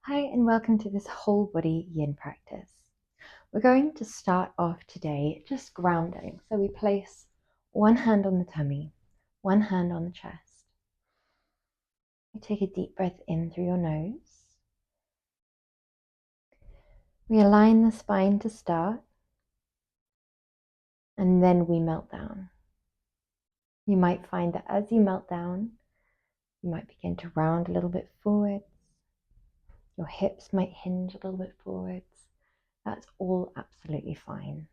Hi and welcome to this whole body yin practice. We're going to start off today just grounding. So we place one hand on the tummy, one hand on the chest. We take a deep breath in through your nose. We align the spine to start, and then we melt down. You might find that as you melt down, you might begin to round a little bit forwards. Your hips might hinge a little bit forwards. That's all absolutely fine.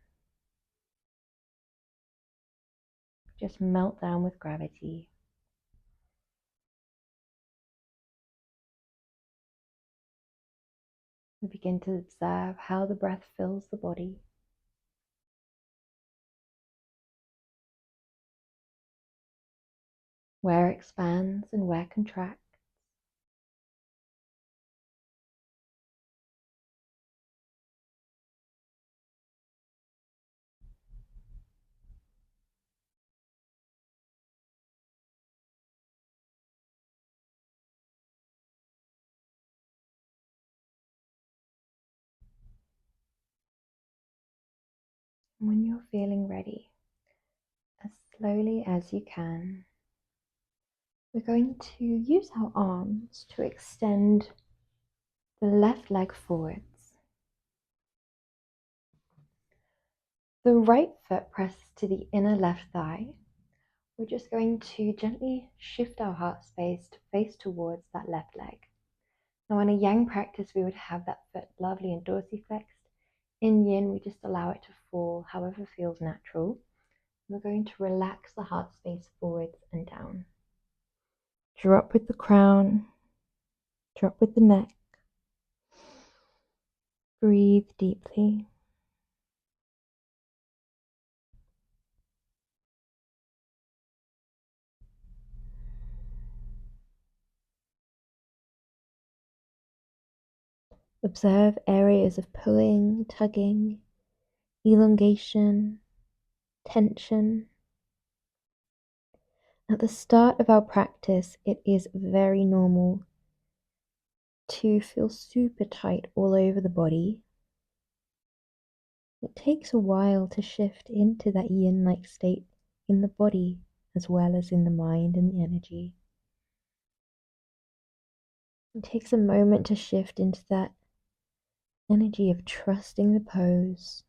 Just melt down with gravity. We begin to observe how the breath fills the body. Where expands and where contracts. When you're feeling ready, as slowly as you can, we're going to use our arms to extend the left leg forwards. The right foot presses to the inner left thigh. We're just going to gently shift our heart space to face towards that left leg. Now in a yang practice, we would have that foot lovely and dorsiflexed. In yin, we just allow it to fall however feels natural. We're going to relax the heart space forwards and down. Drop with the crown, drop with the neck. Breathe deeply. Observe areas of pulling, tugging, elongation, tension. At the start of our practice, it is very normal to feel super tight all over the body. It takes a while to shift into that yin-like state in the body as well as in the mind and the energy. It takes a moment to shift into that energy of trusting the pose,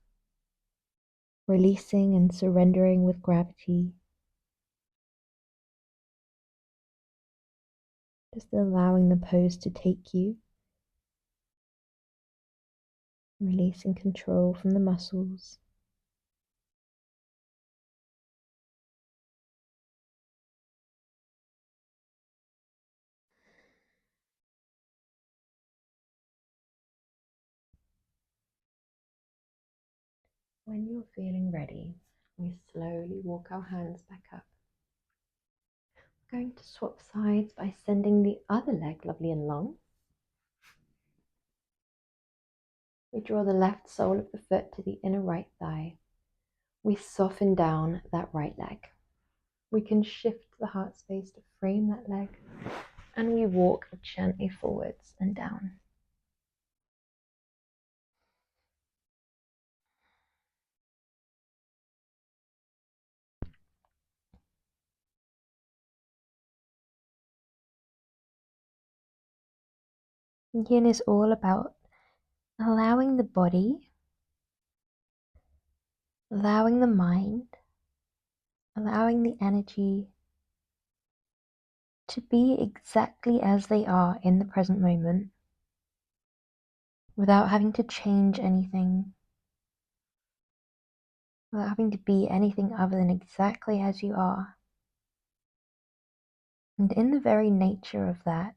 releasing and surrendering with gravity, just allowing the pose to take you, releasing control from the muscles. When you're feeling ready, we slowly walk our hands back up. We're going to swap sides by sending the other leg lovely and long. We draw the left sole of the foot to the inner right thigh. We soften down that right leg. We can shift the heart space to frame that leg, and we walk gently forwards and down. Yin is all about allowing the body, allowing the mind, allowing the energy to be exactly as they are in the present moment without having to change anything, without having to be anything other than exactly as you are. And in the very nature of that,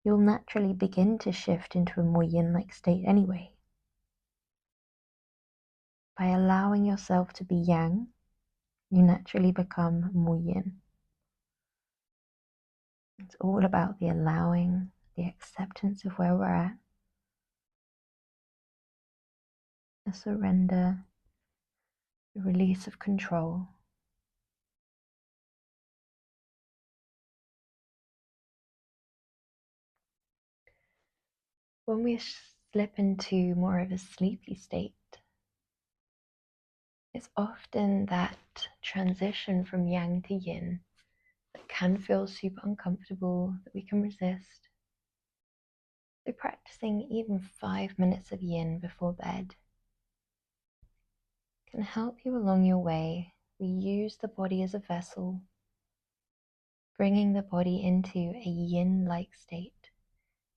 you'll naturally begin to shift into a more yin-like state anyway. By allowing yourself to be yang, you naturally become more yin. It's all about the allowing, the acceptance of where we're at, the surrender, the release of control. When we slip into more of a sleepy state, it's often that transition from yang to yin that can feel super uncomfortable, that we can resist. So practicing even 5 minutes of yin before bed can help you along your way. We use the body as a vessel, bringing the body into a yin-like state,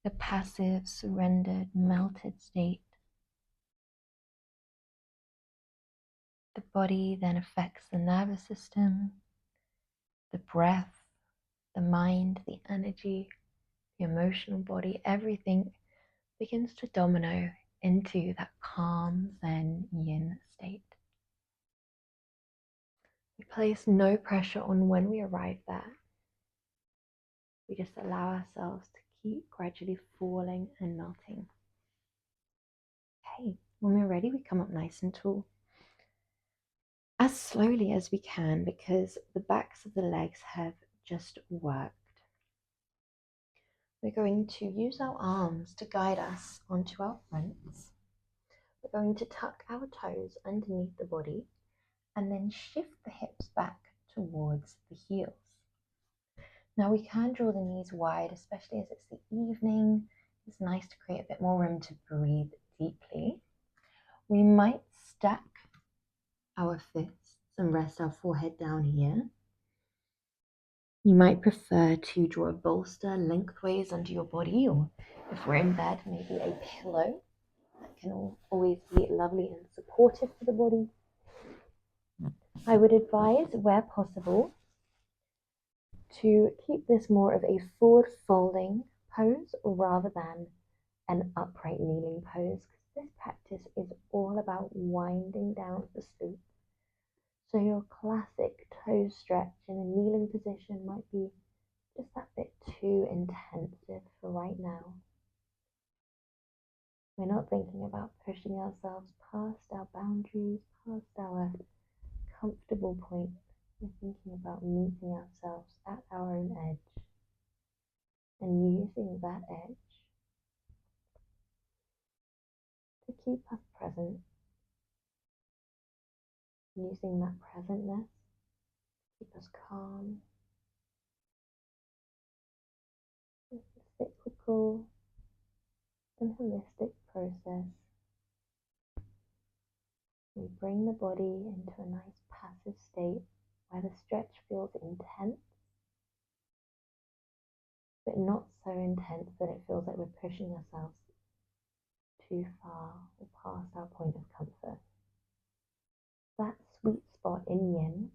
a passive, surrendered, melted state. The body then affects the nervous system, the breath, the mind, the energy, the emotional body. Everything begins to domino into that calm, zen, yin state. We place no pressure on when we arrive there. We just allow ourselves to keep gradually falling and melting. Okay, when we're ready, we come up nice and tall. As slowly as we can, because the backs of the legs have just worked. We're going to use our arms to guide us onto our fronts. We're going to tuck our toes underneath the body and then shift the hips back towards the heels. Now we can draw the knees wide, especially as it's the evening. It's nice to create a bit more room to breathe deeply. We might stack our fists and rest our forehead down here. You might prefer to draw a bolster lengthways under your body, or if we're in bed, maybe a pillow. That can always be lovely and supportive for the body. I would advise, where possible, to keep this more of a forward folding pose rather than an upright kneeling pose, because this practice is all about winding down for sleep. So your classic toe stretch in a kneeling position might be just that bit too intensive for right now. We're not thinking about pushing ourselves past our boundaries, past our comfortable point. We're thinking about meeting ourselves at our own edge and using that edge to keep us present, using that presentness to keep us calm. It's a cyclical and holistic process. We bring the body into a nice passive state where the stretch feels intense, but not so intense that it feels like we're pushing ourselves too far or past our point of comfort. That sweet spot in yin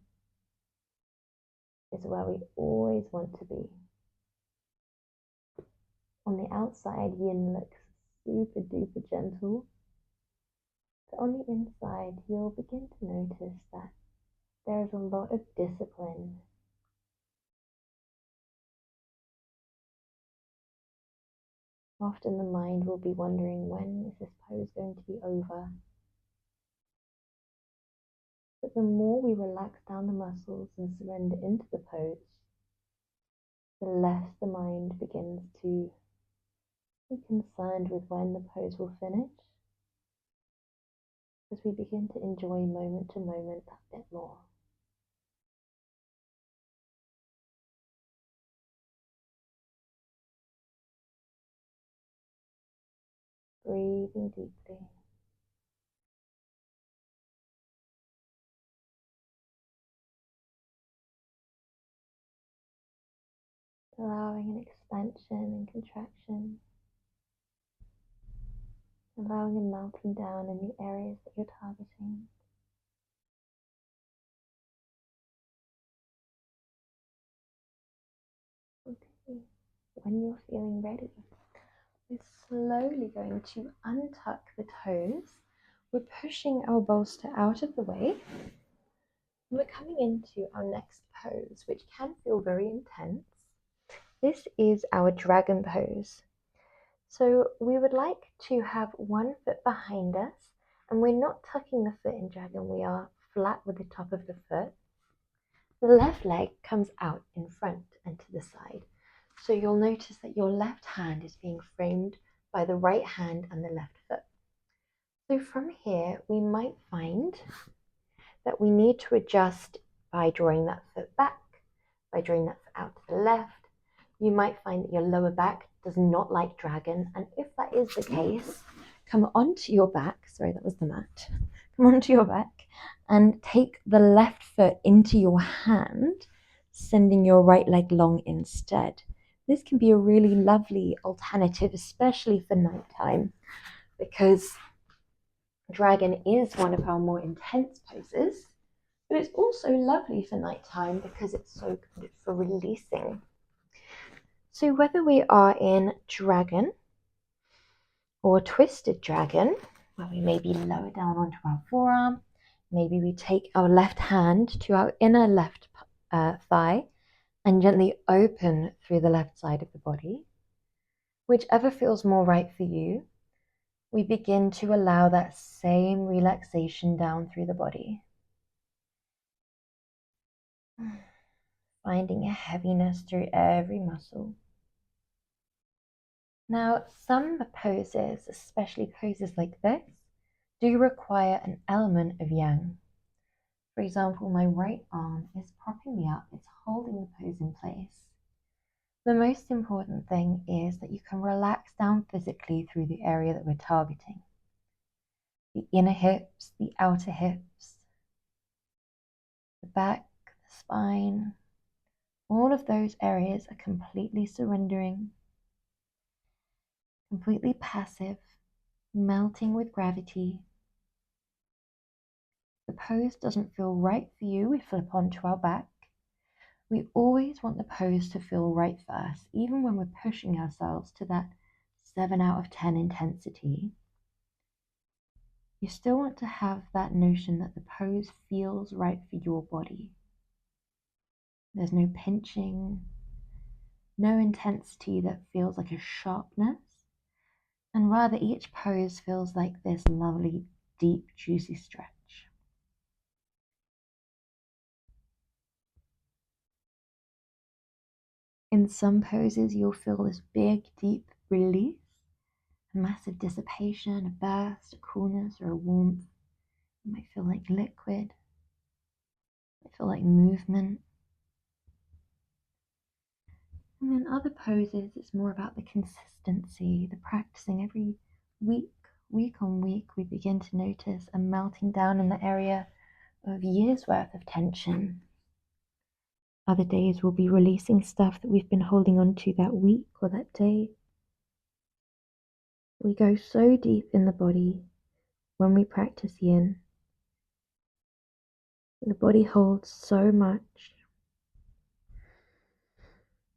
is where we always want to be. On the outside, yin looks super duper gentle, but on the inside, you'll begin to notice that there is a lot of discipline. Often the mind will be wondering, when is this pose going to be over? But the more we relax down the muscles and surrender into the pose, the less the mind begins to be concerned with when the pose will finish, as we begin to enjoy moment to moment that bit more. Breathing deeply. Allowing an expansion and contraction. Allowing a melting down in the areas that you're targeting. Okay. When you're feeling ready, we're slowly going to untuck the toes. We're pushing our bolster out of the way. And we're coming into our next pose, which can feel very intense. This is our dragon pose. So we would like to have one foot behind us, and we're not tucking the foot in dragon, we are flat with the top of the foot. The left leg comes out in front and to the side. So you'll notice that your left hand is being framed by the right hand and the left foot. So from here, we might find that we need to adjust by drawing that foot back, by drawing that foot out to the left. You might find that your lower back does not like dragon, and if that is the case, come onto your back, sorry, that was the mat, come onto your back and take the left foot into your hand, sending your right leg long instead. This can be a really lovely alternative, especially for nighttime, because dragon is one of our more intense poses, but it's also lovely for nighttime because it's so good for releasing. So whether we are in dragon or twisted dragon, where we maybe lower down onto our forearm, maybe we take our left hand to our inner left thigh and gently open through the left side of the body, whichever feels more right for you, we begin to allow that same relaxation down through the body. Finding a heaviness through every muscle. Now, some poses, especially poses like this, do require an element of yang. For example, my right arm is propping me up, it's holding the pose in place. The most important thing is that you can relax down physically through the area that we're targeting. The inner hips, the outer hips, the back, the spine, all of those areas are completely surrendering, completely passive, melting with gravity. The pose doesn't feel right for you, we flip onto our back. We always want the pose to feel right for us, even when we're pushing ourselves to that 7 out of 10 intensity. You still want to have that notion that the pose feels right for your body. There's no pinching, no intensity that feels like a sharpness, and rather each pose feels like this lovely, deep, juicy stretch. In some poses, you'll feel this big, deep release, a massive dissipation, a burst, a coolness, or a warmth. It might feel like liquid, it might feel like movement. And then other poses, it's more about the consistency, the practicing every week on week, we begin to notice a melting down in the area of years worth of tension. Other days we'll be releasing stuff that we've been holding on to that week or that day. We go so deep in the body when we practice yin. The body holds so much.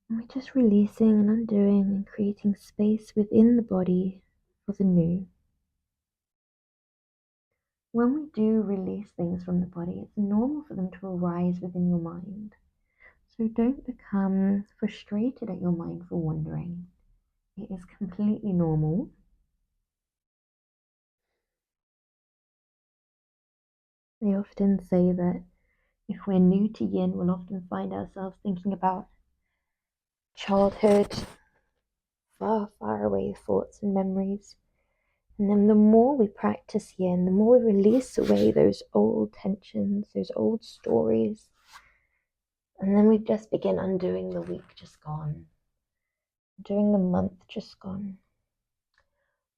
And we're just releasing and undoing and creating space within the body for the new. When we do release things from the body, it's normal for them to arise within your mind. So don't become frustrated at your mind for wandering. It is completely normal. They often say that if we're new to yin, we'll often find ourselves thinking about childhood, far, far away thoughts and memories. And then the more we practice yin, the more we release away those old tensions, those old stories. And then we just begin undoing the week just gone, doing the month just gone.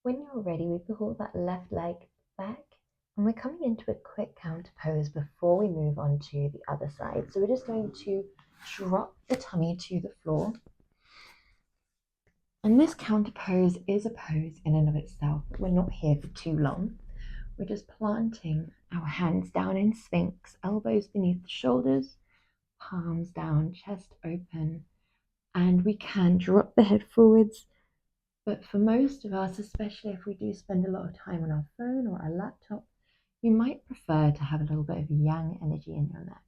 When you're ready, we pull that left leg back and we're coming into a quick counter pose before we move on to the other side. So we're just going to drop the tummy to the floor. And this counter pose is a pose in and of itself, but we're not here for too long. We're just planting our hands down in Sphinx, elbows beneath the shoulders, palms down, chest open, and we can drop the head forwards. But for most of us, especially if we do spend a lot of time on our phone or our laptop, you might prefer to have a little bit of yang energy in your neck,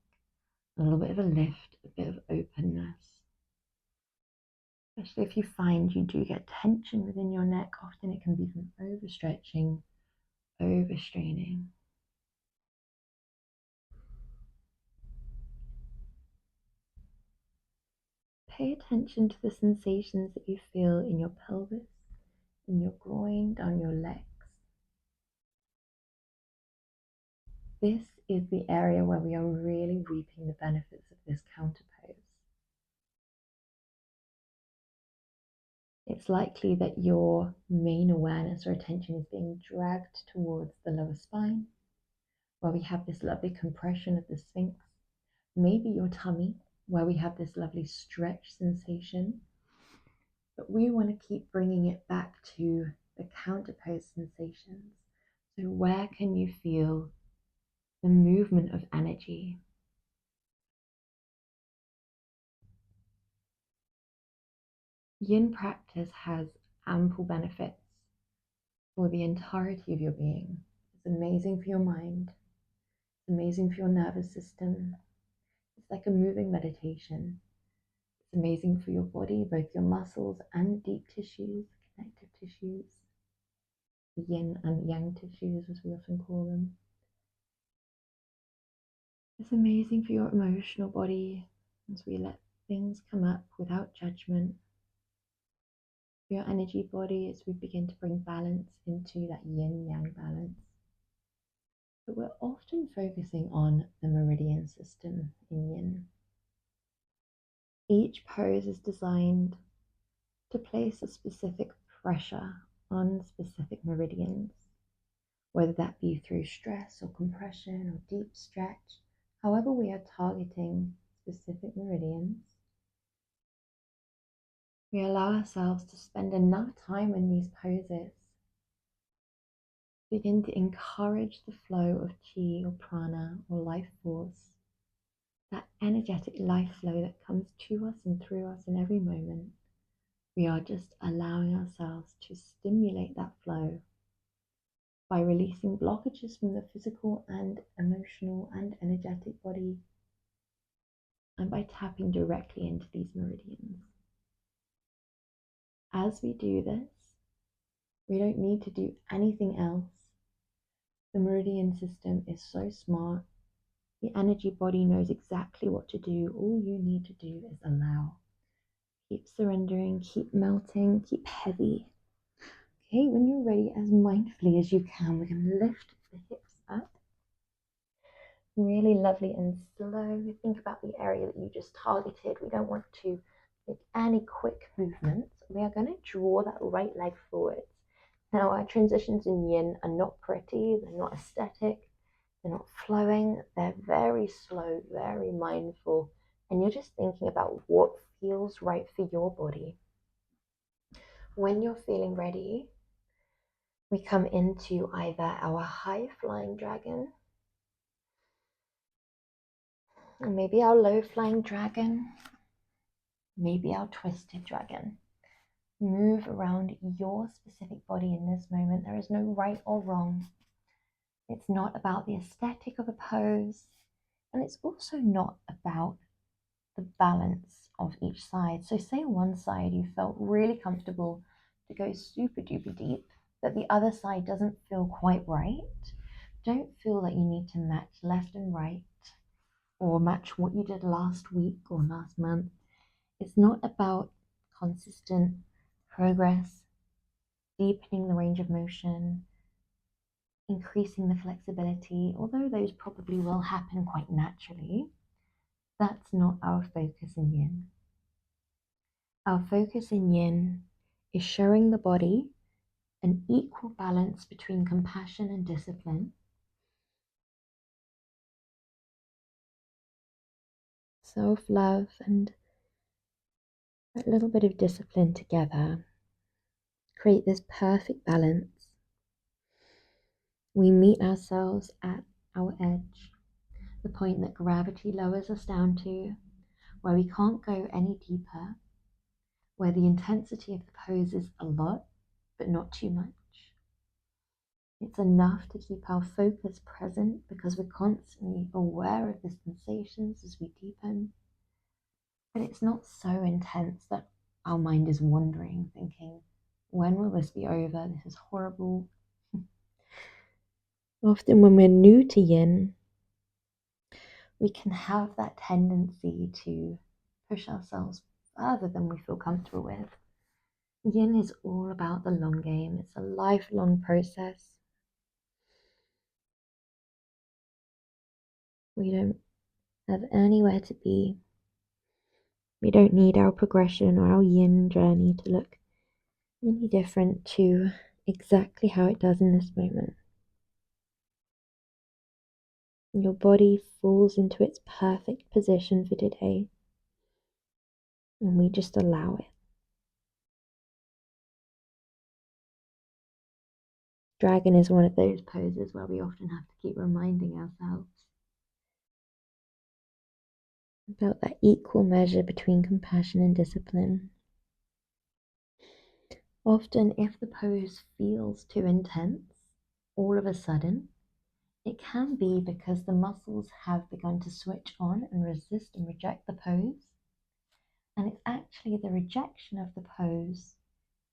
a little bit of a lift, a bit of openness. Especially if you find you do get tension within your neck, often it can be from overstretching, overstraining. Pay attention to the sensations that you feel in your pelvis, in your groin, down your legs. This is the area where we are really reaping the benefits of this counter pose. It's likely that your main awareness or attention is being dragged towards the lower spine, where we have this lovely compression of the sphinx. Maybe your tummy, where we have this lovely stretch sensation. But we want to keep bringing it back to the counter pose sensations. So where can you feel the movement of energy? Yin practice has ample benefits for the entirety of your being. It's amazing for your mind. It's amazing for your nervous system. It's like a moving meditation. It's amazing for your body, both your muscles and deep tissues, connective tissues, yin and yang tissues, as we often call them. It's amazing for your emotional body as we let things come up without judgment. For your energy body as we begin to bring balance into that yin-yang balance. But we're often focusing on the meridian system in yin. Each pose is designed to place a specific pressure on specific meridians, whether that be through stress or compression or deep stretch. However, we are targeting specific meridians. We allow ourselves to spend enough time in these poses, begin to encourage the flow of chi or prana or life force, that energetic life flow that comes to us and through us in every moment. We are just allowing ourselves to stimulate that flow by releasing blockages from the physical and emotional and energetic body, and by tapping directly into these meridians. As we do this, we don't need to do anything else. The meridian system is so smart. The energy body knows exactly what to do. All you need to do is allow. Keep surrendering, keep melting, keep heavy. Okay, when you're ready, as mindfully as you can, we're going to lift the hips up. Really lovely and slow. Think about the area that you just targeted. We don't want to make any quick movements. We are going to draw that right leg forwards. Now, our transitions in yin are not pretty, they're not aesthetic, they're not flowing, they're very slow, very mindful, and you're just thinking about what feels right for your body. When you're feeling ready, we come into either our high flying dragon, or maybe our low flying dragon, maybe our twisted dragon. Move around your specific body in this moment. There is no right or wrong. It's not about the aesthetic of a pose, and it's also not about the balance of each side. So say one side you felt really comfortable to go super duper deep, but the other side doesn't feel quite right. Don't feel that you need to match left and right or match what you did last week or last month. It's not about consistent progress, deepening the range of motion, increasing the flexibility, although those probably will happen quite naturally. That's not our focus in yin. Our focus in yin is showing the body an equal balance between compassion and discipline, self-love and a little bit of discipline together create this perfect balance. We meet ourselves at our edge, the point that gravity lowers us down to, where we can't go any deeper, where the intensity of the pose is a lot, but not too much. It's enough to keep our focus present because we're constantly aware of the sensations as we deepen. But it's not so intense that our mind is wandering, thinking, when will this be over? This is horrible. Often when we're new to yin, we can have that tendency to push ourselves further than we feel comfortable with. Yin is all about the long game. It's a lifelong process. We don't have anywhere to be. We don't need our progression or our yin journey to look any different to exactly how it does in this moment. Your body falls into its perfect position for today, and we just allow it. Dragon is one of those poses where we often have to keep reminding ourselves about that equal measure between compassion and discipline. Often, if the pose feels too intense, all of a sudden, it can be because the muscles have begun to switch on and resist and reject the pose. And it's actually the rejection of the pose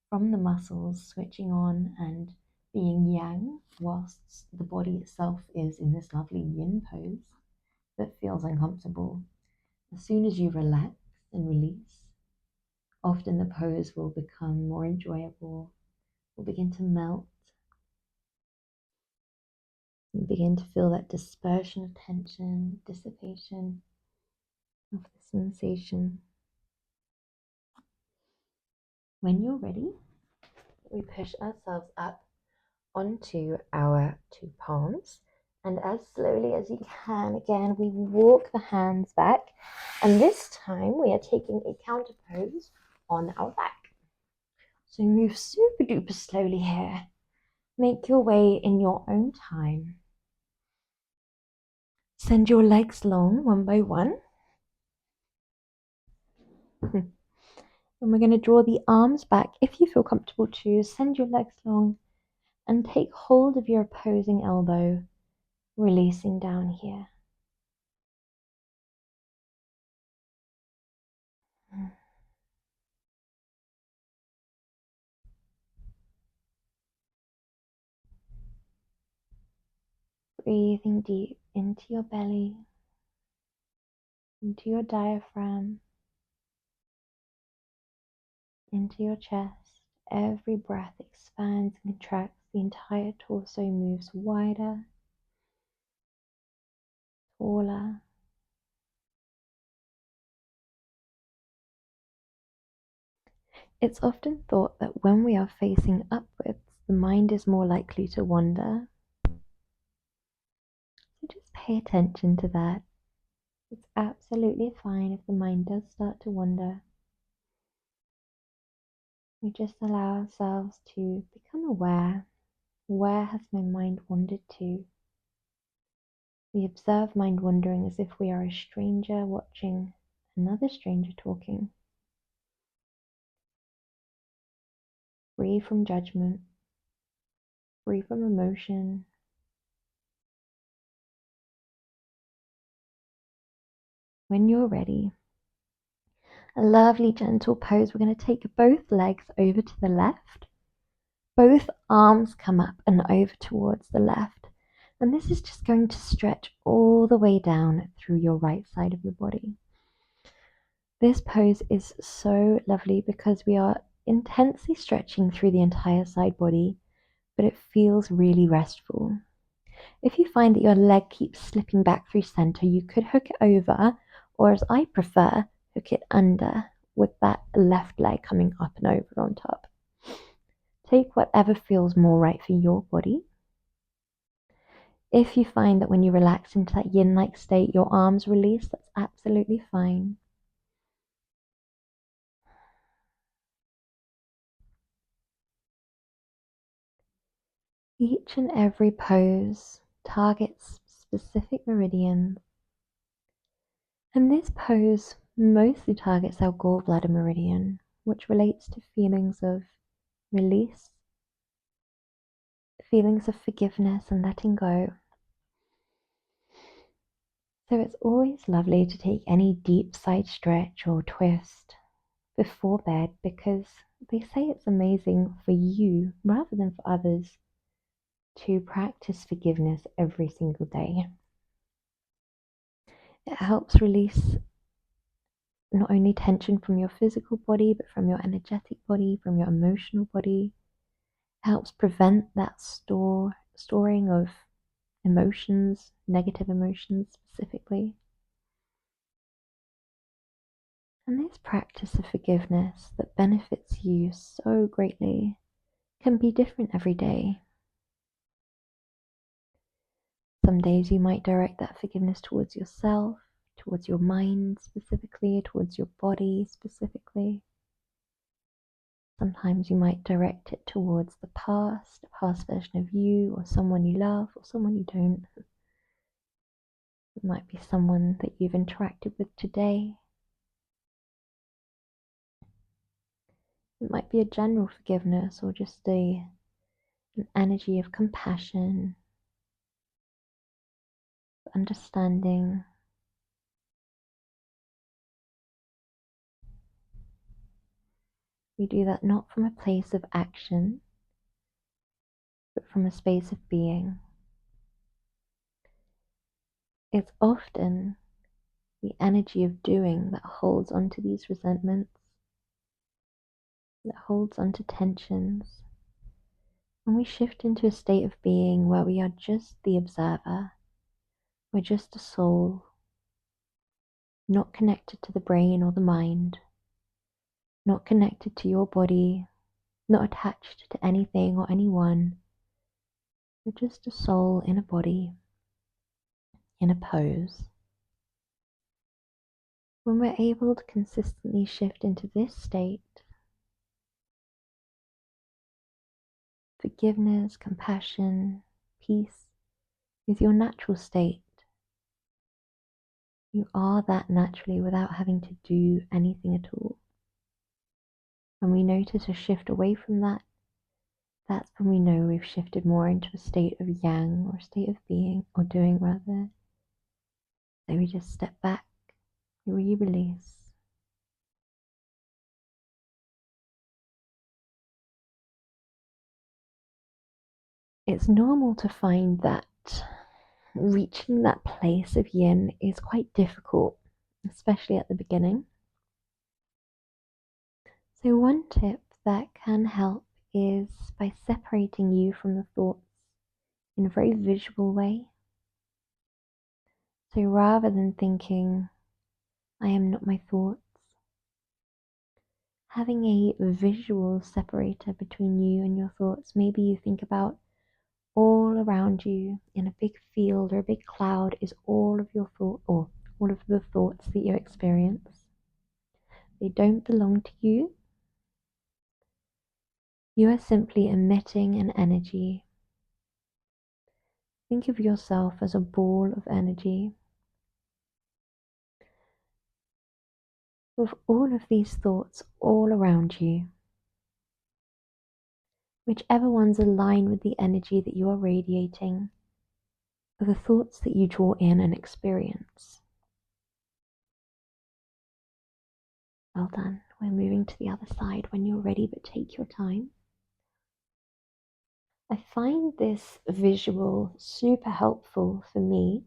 from the muscles switching on and being yang, whilst the body itself is in this lovely yin pose that feels uncomfortable. As soon as you relax and release, often the pose will become more enjoyable, will begin to melt. You begin to feel that dispersion of tension, dissipation of the sensation. When you're ready, we push ourselves up onto our two palms, and as slowly as you can, again, we walk the hands back, and this time we are taking a counter pose on our back. So move super duper slowly here. Make your way in your own time. Send your legs long one by one. And we're going to draw the arms back. If you feel comfortable to, send your legs long and take hold of your opposing elbow, releasing down here. Breathing deep into your belly, into your diaphragm, into your chest. Every breath expands and contracts. The entire torso moves wider, taller. It's often thought that when we are facing upwards, the mind is more likely to wander. So just pay attention to that. It's absolutely fine if the mind does start to wander. We just allow ourselves to become aware. Where has my mind wandered to? We observe mind wandering as if we are a stranger watching another stranger talking. Free from judgment, free from emotion. When you're ready, a lovely gentle pose. We're going to take both legs over to the left. Both arms come up and over towards the left. And this is just going to stretch all the way down through your right side of your body. This pose is so lovely because we are intensely stretching through the entire side body, but it feels really restful. If you find that your leg keeps slipping back through center, you could hook it over, or as I prefer, hook it under with that left leg coming up and over on top. Take whatever feels more right for your body. If you find that when you relax into that yin-like state, your arms release, that's absolutely fine. Each and every pose targets specific meridians, and this pose mostly targets our gallbladder meridian, which relates to feelings of release, feelings of forgiveness and letting go. So it's always lovely to take any deep side stretch or twist before bed, because they say it's amazing for you rather than for others to practice forgiveness every single day. It helps release not only tension from your physical body, but from your energetic body, from your emotional body. It helps prevent that storing of emotions, negative emotions specifically. And this practice of forgiveness that benefits you so greatly can be different every day. Some days you might direct that forgiveness towards yourself, towards your mind specifically, towards your body specifically. Sometimes you might direct it towards the past, a past version of you, or someone you love, or someone you don't. It might be someone that you've interacted with today. It might be a general forgiveness or just an energy of compassion, understanding. We do that not from a place of action, but from a space of being. It's often the energy of doing that holds onto these resentments, that holds onto tensions. When we shift into a state of being where we are just the observer, we're just a soul, not connected to the brain or the mind, not connected to your body, not attached to anything or anyone. We're just a soul in a body, in a pose. When we're able to consistently shift into this state, forgiveness, compassion, peace is your natural state. You are that naturally without having to do anything at all. When we notice a shift away from that, that's when we know we've shifted more into a state of yang, or a state of being, or doing rather. So we just step back, we release. It's normal to find that reaching that place of yin is quite difficult, especially at the beginning. So one tip that can help is by separating you from the thoughts in a very visual way. So rather than thinking, I am not my thoughts, having a visual separator between you and your thoughts. Maybe you think about all around you in a big field or a big cloud is all of your thoughts, or all of the thoughts that you experience. They don't belong to you. You are simply emitting an energy. Think of yourself as a ball of energy. With all of these thoughts all around you, whichever ones align with the energy that you are radiating, are the thoughts that you draw in and experience. Well done. We're moving to the other side when you're ready, but take your time. I find this visual super helpful for me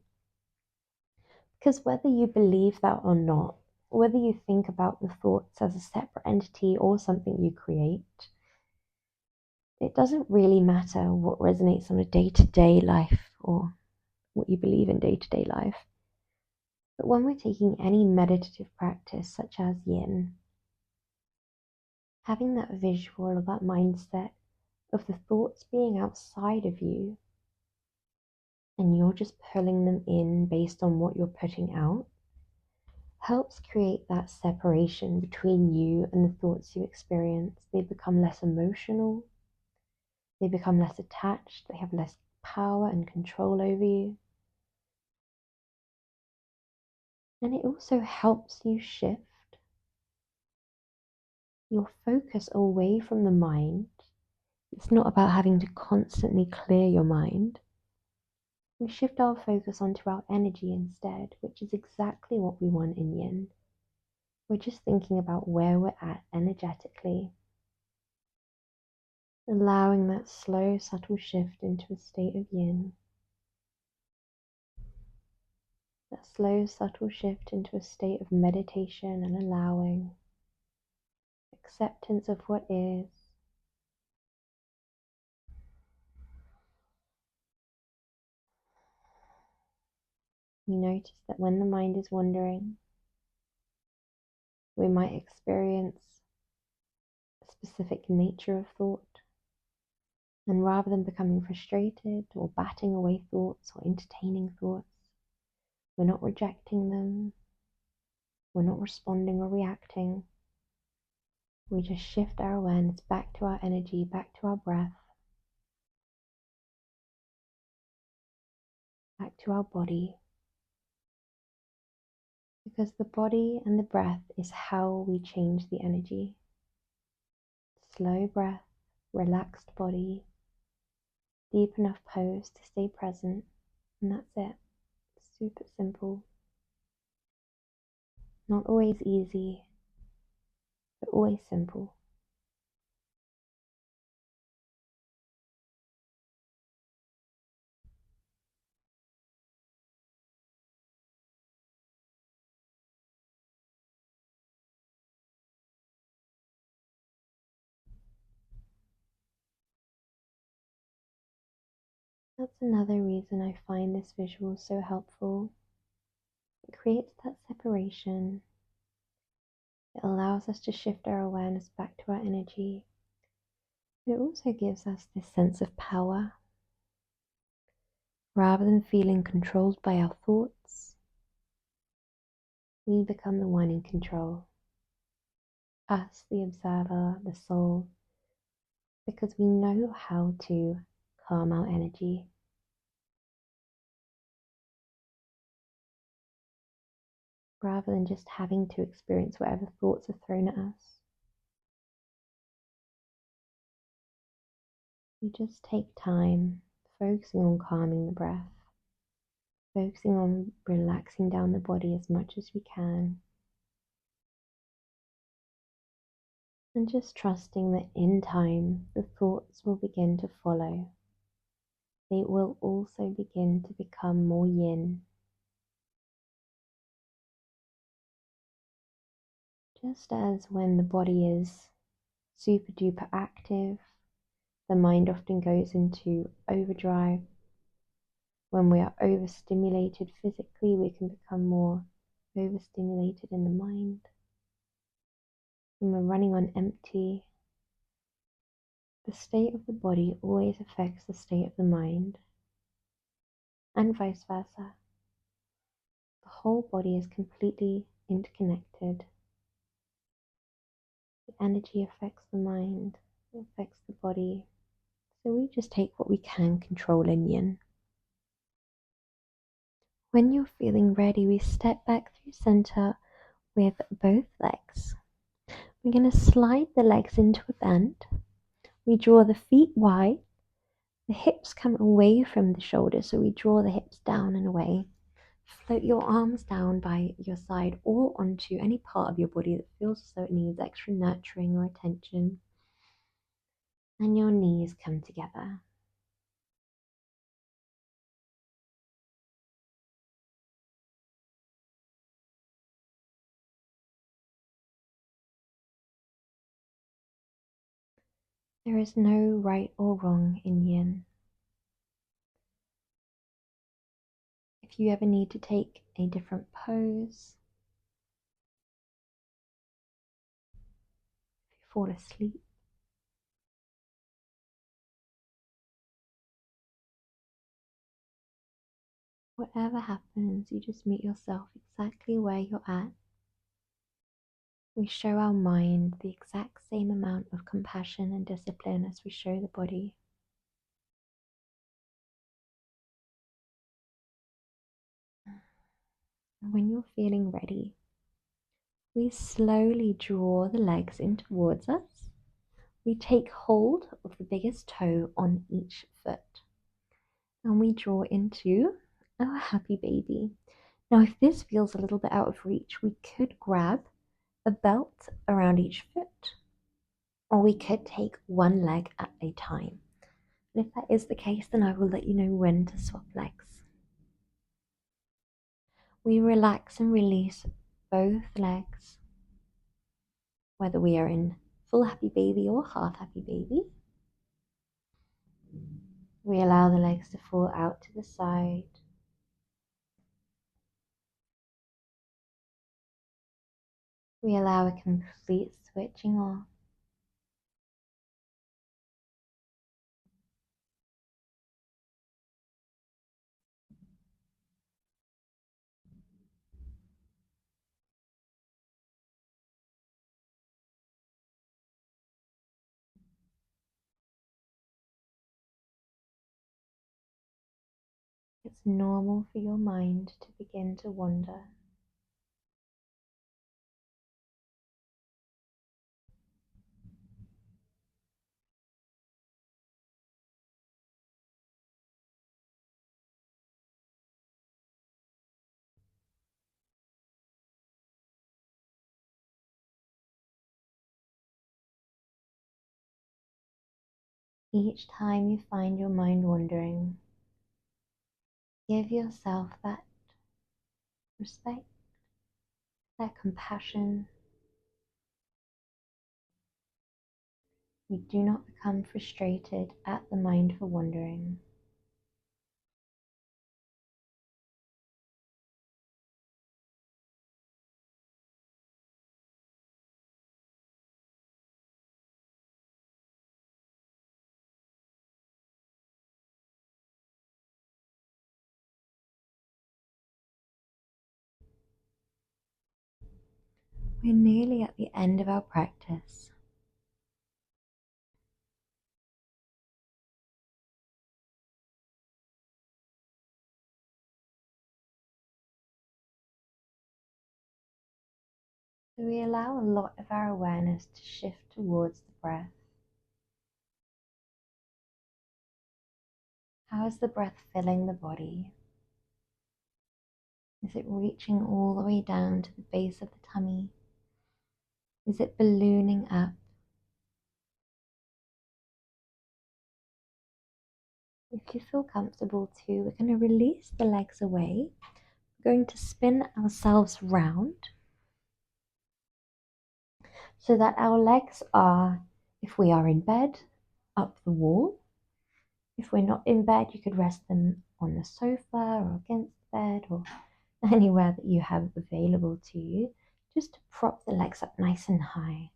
because whether you believe that or not, whether you think about the thoughts as a separate entity or something you create, it doesn't really matter what resonates on a day-to-day life or what you believe in day-to-day life. But when we're taking any meditative practice such as yin, having that visual or that mindset of the thoughts being outside of you and you're just pulling them in based on what you're putting out helps create that separation between you and the thoughts you experience. They become less emotional, they become less attached, they have less power and control over you. And it also helps you shift your focus away from the mind. It's not about having to constantly clear your mind. We shift our focus onto our energy instead, which is exactly what we want in yin. We're just thinking about where we're at energetically, allowing that slow, subtle shift into a state of yin. That slow, subtle shift into a state of meditation and allowing acceptance of what is. We notice that when the mind is wandering, we might experience a specific nature of thought. And rather than becoming frustrated or batting away thoughts or entertaining thoughts, we're not rejecting them, we're not responding or reacting. We just shift our awareness back to our energy, back to our breath, back to our body. Because the body and the breath is how we change the energy. Slow breath, relaxed body, deep enough pose to stay present, and that's it. It's super simple. Not always easy, but always simple. That's another reason I find this visual so helpful. It creates that separation. It allows us to shift our awareness back to our energy. It also gives us this sense of power. Rather than feeling controlled by our thoughts, we become the one in control. Us, the observer, the soul, because we know how to calm our energy. Rather than just having to experience whatever thoughts are thrown at us. We just take time focusing on calming the breath, focusing on relaxing down the body as much as we can, and just trusting that in time the thoughts will begin to follow. They will also begin to become more yin. Just as when the body is super duper active, the mind often goes into overdrive. When we are overstimulated physically, we can become more overstimulated in the mind. When we're running on empty, the state of the body always affects the state of the mind, and vice versa. The whole body is completely interconnected. The energy affects the mind, it affects the body. So we just take what we can control in yin. When you're feeling ready, we step back through center with both legs. We're going to slide the legs into a bend. We draw the feet wide. The hips come away from the shoulders, so we draw the hips down and away. Float your arms down by your side or onto any part of your body that feels as though it needs extra nurturing or attention. And your knees come together. There is no right or wrong in yin. If you ever need to take a different pose, if you fall asleep, whatever happens, you just meet yourself exactly where you're at. We show our mind the exact same amount of compassion and discipline as we show the body. And when you're feeling ready, we slowly draw the legs in towards us. We take hold of the biggest toe on each foot. And we draw into our happy baby. Now, if this feels a little bit out of reach, we could grab a belt around each foot, or we could take one leg at a time. And if that is the case, then I will let you know when to swap legs. we relax and release both legs, whether we are in full happy baby or half happy baby. We allow the legs to fall out to the side. We allow a complete switching off. It's normal for your mind to begin to wander. Each time you find your mind wandering, give yourself that respect, that compassion. We do not become frustrated at the mind for wandering. We're nearly at the end of our practice. So we allow a lot of our awareness to shift towards the breath. How is the breath filling the body? Is it reaching all the way down to the base of the tummy? Is it ballooning up? If you feel comfortable too, we're going to release the legs away. We're going to spin ourselves round so that our legs are, if we are in bed, up the wall. If we're not in bed, you could rest them on the sofa or against the bed or anywhere that you have available to you, just to prop the legs up nice and high.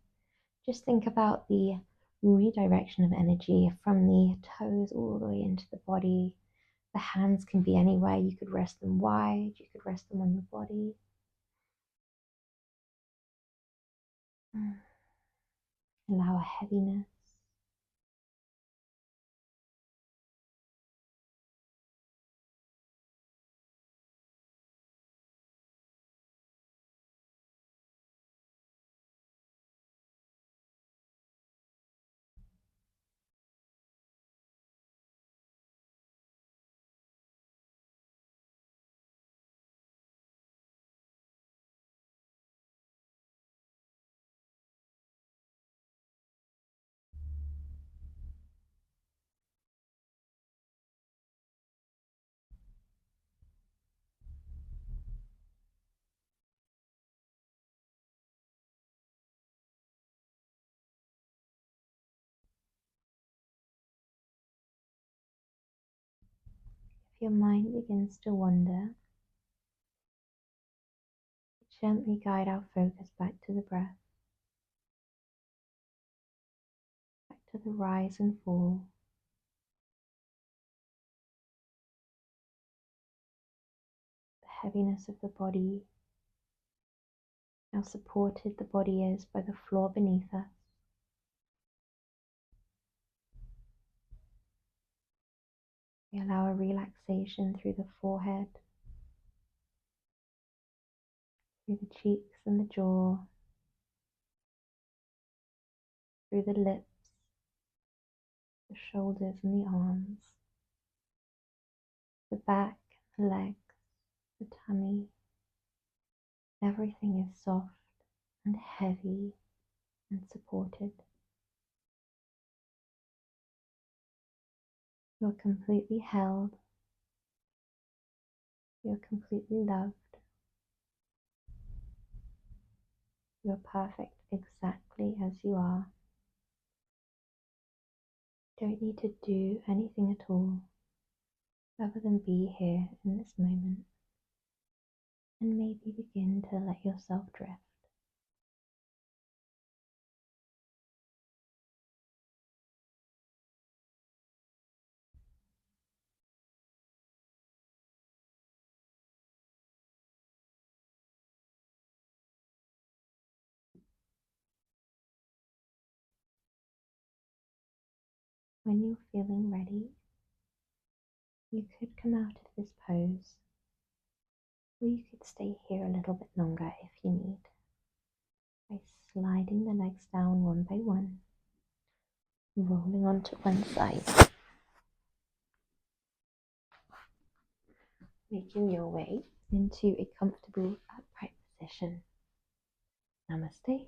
Just think about the redirection of energy from the toes all the way into the body. The hands can be anywhere. You could rest them wide, you could rest them on your body. Allow a heaviness. If your mind begins to wander, gently guide our focus back to the breath, back to the rise and fall, the heaviness of the body, how supported the body is by the floor beneath us. We allow a relaxation through the forehead, through the cheeks and the jaw, through the lips, the shoulders and the arms, the back, the legs, the tummy. Everything is soft and heavy and supported. You're completely held. You're completely loved. You're perfect exactly as you are. Don't need to do anything at all other than be here in this moment and maybe begin to let yourself drift. When you're feeling ready, you could come out of this pose, or you could stay here a little bit longer if you need, by sliding the legs down one by one, rolling onto one side, making your way into a comfortable upright position. Namaste.